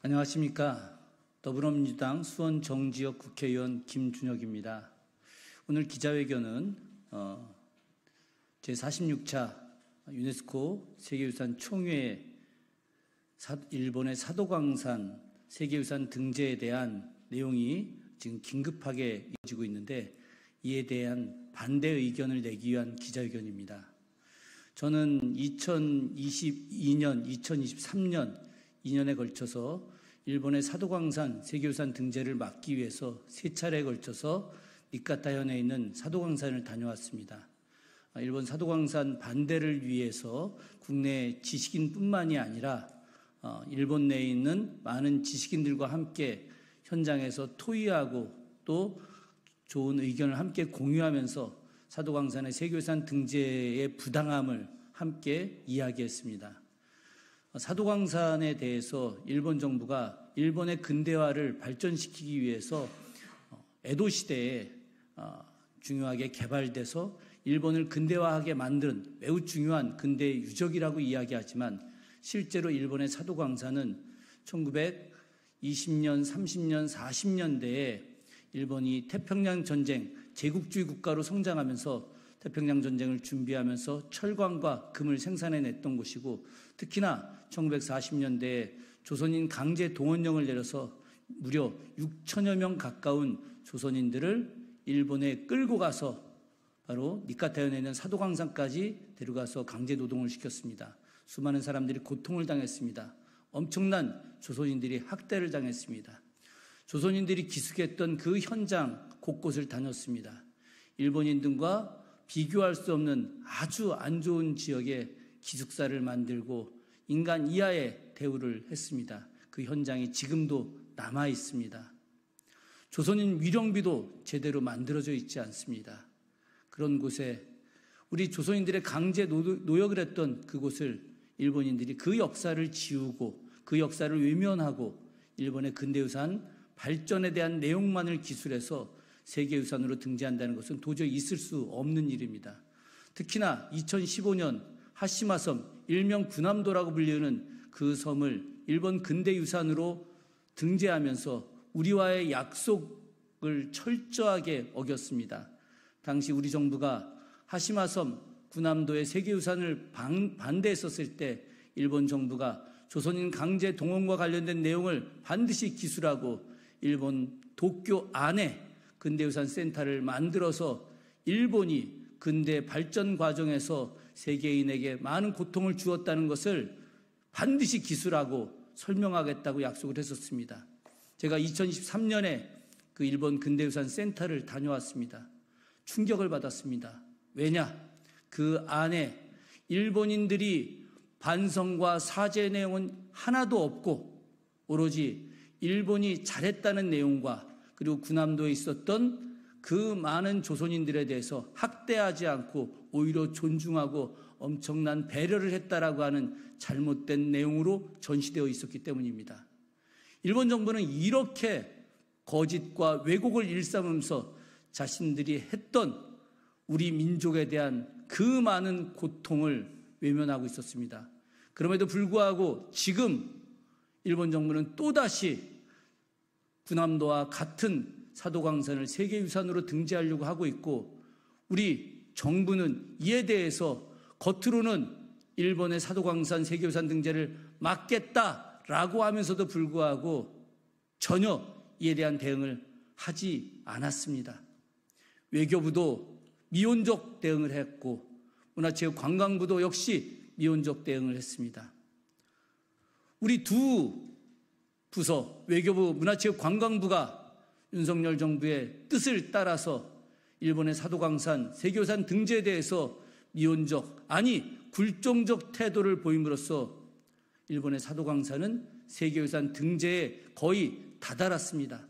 안녕하십니까. 더불어민주당 수원 정지역 국회의원 김준혁입니다. 오늘 기자회견은 제46차 유네스코 세계유산 총회 일본의 사도광산 세계유산 등재에 대한 내용이 지금 긴급하게 이어지고 있는데 이에 대한 반대 의견을 내기 위한 기자회견입니다. 저는 2022년, 2023년 2년에 걸쳐서 일본의 사도광산 세계유산 등재를 막기 위해서 3차례에 걸쳐서 니카타현에 있는 사도광산을 다녀왔습니다. 일본 사도광산 반대를 위해서 국내 지식인뿐만이 아니라 일본 내에 있는 많은 지식인들과 함께 현장에서 토의하고 또 좋은 의견을 함께 공유하면서 사도광산의 세계유산 등재의 부당함을 함께 이야기했습니다. 사도광산에 대해서 일본 정부가 일본의 근대화를 발전시키기 위해서 에도 시대에 중요하게 개발돼서 일본을 근대화하게 만든 매우 중요한 근대 유적이라고 이야기하지만 실제로 일본의 사도광산은 1920년, 30년, 40년대에 일본이 태평양 전쟁, 제국주의 국가로 성장하면서 태평양 전쟁을 준비하면서 철광과 금을 생산해냈던 곳이고 특히나 1940년대에 조선인 강제 동원령을 내려서 무려 6천여 명 가까운 조선인들을 일본에 끌고 가서 바로 니카타현에 있는 사도광산까지 데려가서 강제 노동을 시켰습니다. 수많은 사람들이 고통을 당했습니다. 엄청난 조선인들이 학대를 당했습니다. 조선인들이 기숙했던 그 현장 곳곳을 다녔습니다. 일본인들과 비교할 수 없는 아주 안 좋은 지역에 기숙사를 만들고 인간 이하의 대우를 했습니다. 그 현장이 지금도 남아 있습니다. 조선인 위령비도 제대로 만들어져 있지 않습니다. 그런 곳에 우리 조선인들의 강제 노역을 했던 그곳을 일본인들이 그 역사를 지우고 그 역사를 외면하고 일본의 근대유산 발전에 대한 내용만을 기술해서 세계유산으로 등재한다는 것은 도저히 있을 수 없는 일입니다. 특히나 2015년 하시마섬, 일명 군함도라고 불리는 그 섬을 일본 근대유산으로 등재하면서 우리와의 약속을 철저하게 어겼습니다. 당시 우리 정부가 하시마섬, 군함도의 세계유산을 반대했었을 때 일본 정부가 조선인 강제 동원과 관련된 내용을 반드시 기술하고 일본 도쿄 안에 근대유산 센터를 만들어서 일본이 근대 발전 과정에서 세계인에게 많은 고통을 주었다는 것을 반드시 기술하고 설명하겠다고 약속을 했었습니다. 제가 2023년에 그 일본 근대유산 센터를 다녀왔습니다. 충격을 받았습니다. 왜냐? 그 안에 일본인들이 반성과 사죄 내용은 하나도 없고 오로지 일본이 잘했다는 내용과 그리고 군함도에 있었던 그 많은 조선인들에 대해서 학대하지 않고 오히려 존중하고 엄청난 배려를 했다라고 하는 잘못된 내용으로 전시되어 있었기 때문입니다. 일본 정부는 이렇게 거짓과 왜곡을 일삼으면서 자신들이 했던 우리 민족에 대한 그 많은 고통을 외면하고 있었습니다. 그럼에도 불구하고 지금 일본 정부는 또다시 군함도와 같은 사도광산을 세계유산으로 등재하려고 하고 있고 우리 정부는 이에 대해서 겉으로는 일본의 사도광산 세계유산 등재를 막겠다라고 하면서도 불구하고 전혀 이에 대한 대응을 하지 않았습니다. 외교부도 미온적 대응을 했고 문화체육관광부도 역시 미온적 대응을 했습니다. 우리 두 부서, 외교부, 문화체육관광부가 윤석열 정부의 뜻을 따라서 일본의 사도광산 세계유산 등재에 대해서 미온적, 아니 굴종적 태도를 보임으로써 일본의 사도광산은 세계유산 등재에 거의 다다랐습니다.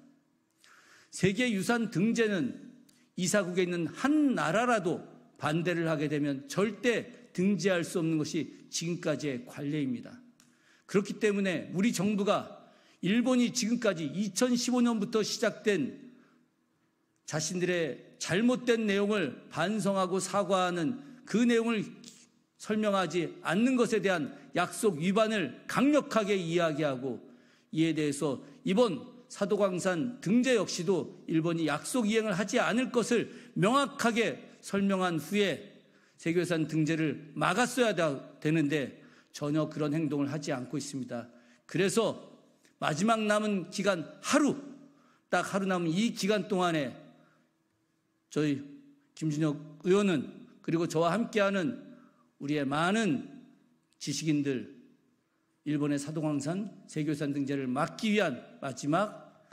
세계유산 등재는 이사국에 있는 한 나라라도 반대를 하게 되면 절대 등재할 수 없는 것이 지금까지의 관례입니다. 그렇기 때문에 우리 정부가 일본이 지금까지 2015년부터 시작된 자신들의 잘못된 내용을 반성하고 사과하는 그 내용을 설명하지 않는 것에 대한 약속 위반을 강력하게 이야기하고 이에 대해서 이번 사도광산 등재 역시도 일본이 약속 이행을 하지 않을 것을 명확하게 설명한 후에 세계유산 등재를 막았어야 되는데 전혀 그런 행동을 하지 않고 있습니다. 그래서 마지막 남은 기간 딱 하루 남은 이 기간 동안에 저희 김준혁 의원은 그리고 저와 함께하는 우리의 많은 지식인들 일본의 사도광산 세계유산 등재를 막기 위한 마지막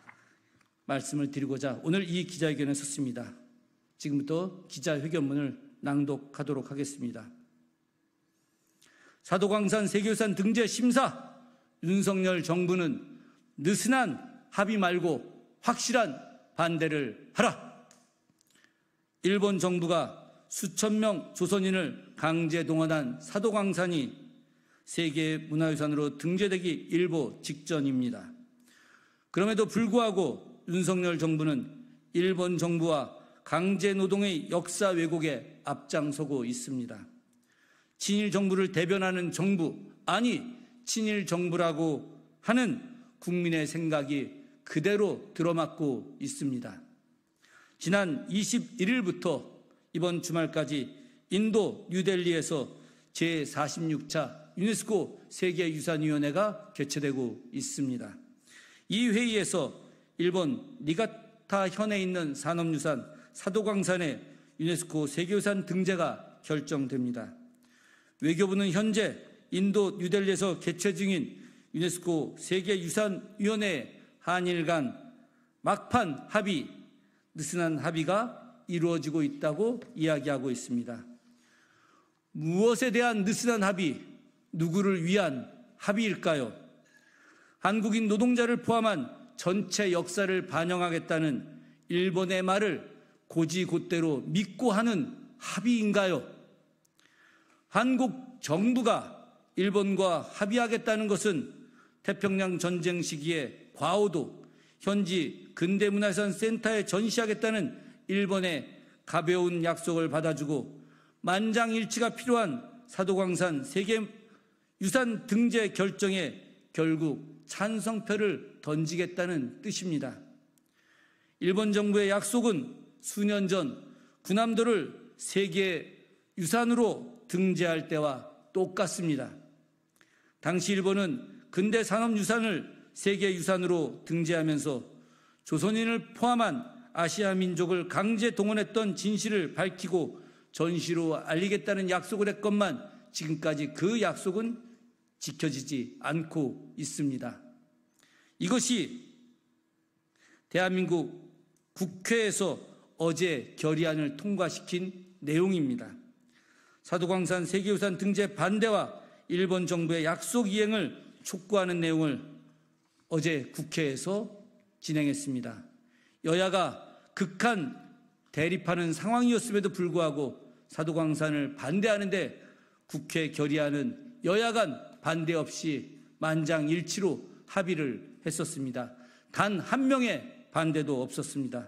말씀을 드리고자 오늘 이 기자회견에 섰습니다. 지금부터 기자회견문을 낭독하도록 하겠습니다. 사도광산 세계유산 등재 심사 윤석열 정부는 느슨한 합의 말고 확실한 반대를 하라. 일본 정부가 수천 명 조선인을 강제 동원한 사도광산이 세계문화유산으로 등재되기 일보 직전입니다. 그럼에도 불구하고 윤석열 정부는 일본 정부와 강제노동의 역사 왜곡에 앞장서고 있습니다. 친일 정부를 대변하는 정부, 아니 친일 정부라고 하는 국민의 생각이 그대로 들어맞고 있습니다. 지난 21일부터 이번 주말까지 인도 뉴델리에서 제46차 유네스코 세계유산위원회가 개최되고 있습니다. 이 회의에서 일본 니가타현에 있는 산업유산 사도광산의 유네스코 세계유산 등재가 결정됩니다. 외교부는 현재 인도 뉴델리에서 개최 중인 유네스코 세계유산위원회 한일 간 막판 합의, 느슨한 합의가 이루어지고 있다고 이야기하고 있습니다. 무엇에 대한 느슨한 합의, 누구를 위한 합의일까요? 한국인 노동자를 포함한 전체 역사를 반영하겠다는 일본의 말을 고지곧대로 믿고 하는 합의인가요? 한국 정부가 일본과 합의하겠다는 것은 태평양 전쟁 시기에 과오도 현지 근대문화유산 센터에 전시하겠다는 일본의 가벼운 약속을 받아주고 만장일치가 필요한 사도광산 세계유산 등재 결정에 결국 찬성표를 던지겠다는 뜻입니다. 일본 정부의 약속은 수년 전 군함도를 세계유산으로 등재할 때와 똑같습니다. 당시 일본은 근대 산업유산을 세계유산으로 등재하면서 조선인을 포함한 아시아 민족을 강제 동원했던 진실을 밝히고 전시로 알리겠다는 약속을 했건만 지금까지 그 약속은 지켜지지 않고 있습니다. 이것이 대한민국 국회에서 어제 결의안을 통과시킨 내용입니다. 사도광산 세계유산 등재 반대와 일본 정부의 약속 이행을 촉구하는 내용을 어제 국회에서 진행했습니다. 여야가 극한 대립하는 상황이었음에도 불구하고 사도광산을 반대하는데 국회 결의안은 여야 간 반대 없이 만장일치로 합의를 했었습니다. 단 한 명의 반대도 없었습니다.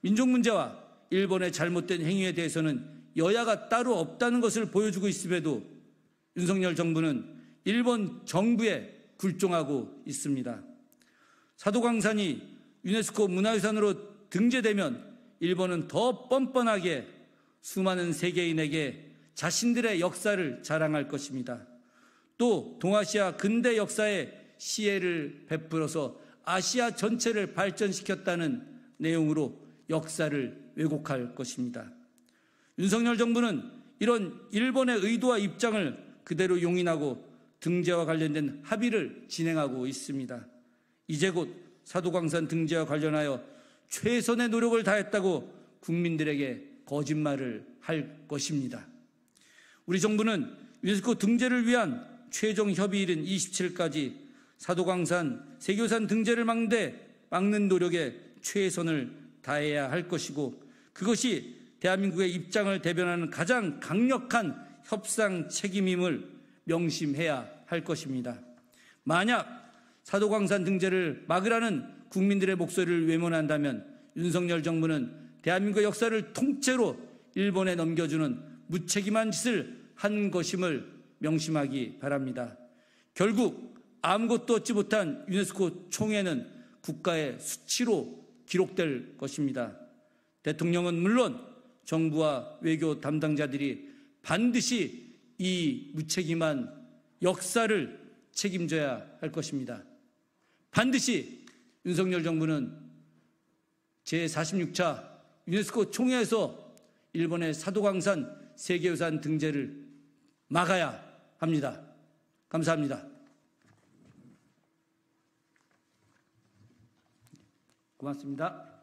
민족 문제와 일본의 잘못된 행위에 대해서는 여야가 따로 없다는 것을 보여주고 있음에도 윤석열 정부는 일본 정부에 굴종하고 있습니다. 사도광산이 유네스코 문화유산으로 등재되면 일본은 더 뻔뻔하게 수많은 세계인에게 자신들의 역사를 자랑할 것입니다. 또 동아시아 근대 역사에 시혜를 베풀어서 아시아 전체를 발전시켰다는 내용으로 역사를 왜곡할 것입니다. 윤석열 정부는 이런 일본의 의도와 입장을 그대로 용인하고 등재와 관련된 합의를 진행하고 있습니다. 이제 곧 사도광산 등재와 관련하여 최선의 노력을 다했다고 국민들에게 거짓말을 할 것입니다. 우리 정부는 유네스코 등재를 위한 최종 협의일인 27일까지 사도광산 세계유산 등재를 막는 노력에 최선을 다해야 할 것이고 그것이 대한민국의 입장을 대변하는 가장 강력한 협상 책임임을 명심해야 할 것입니다. 만약 사도광산 등재를 막으라는 국민들의 목소리를 외면한다면 윤석열 정부는 대한민국의 역사를 통째로 일본에 넘겨주는 무책임한 짓을 한 것임을 명심하기 바랍니다. 결국 아무것도 얻지 못한 유네스코 총회는 국가의 수치로 기록될 것입니다. 대통령은 물론 정부와 외교 담당자들이 반드시 이 무책임한 역사를 책임져야 할 것입니다. 반드시 윤석열 정부는 제46차 유네스코 총회에서 일본의 사도광산 세계유산 등재를 막아야 합니다. 감사합니다. 고맙습니다.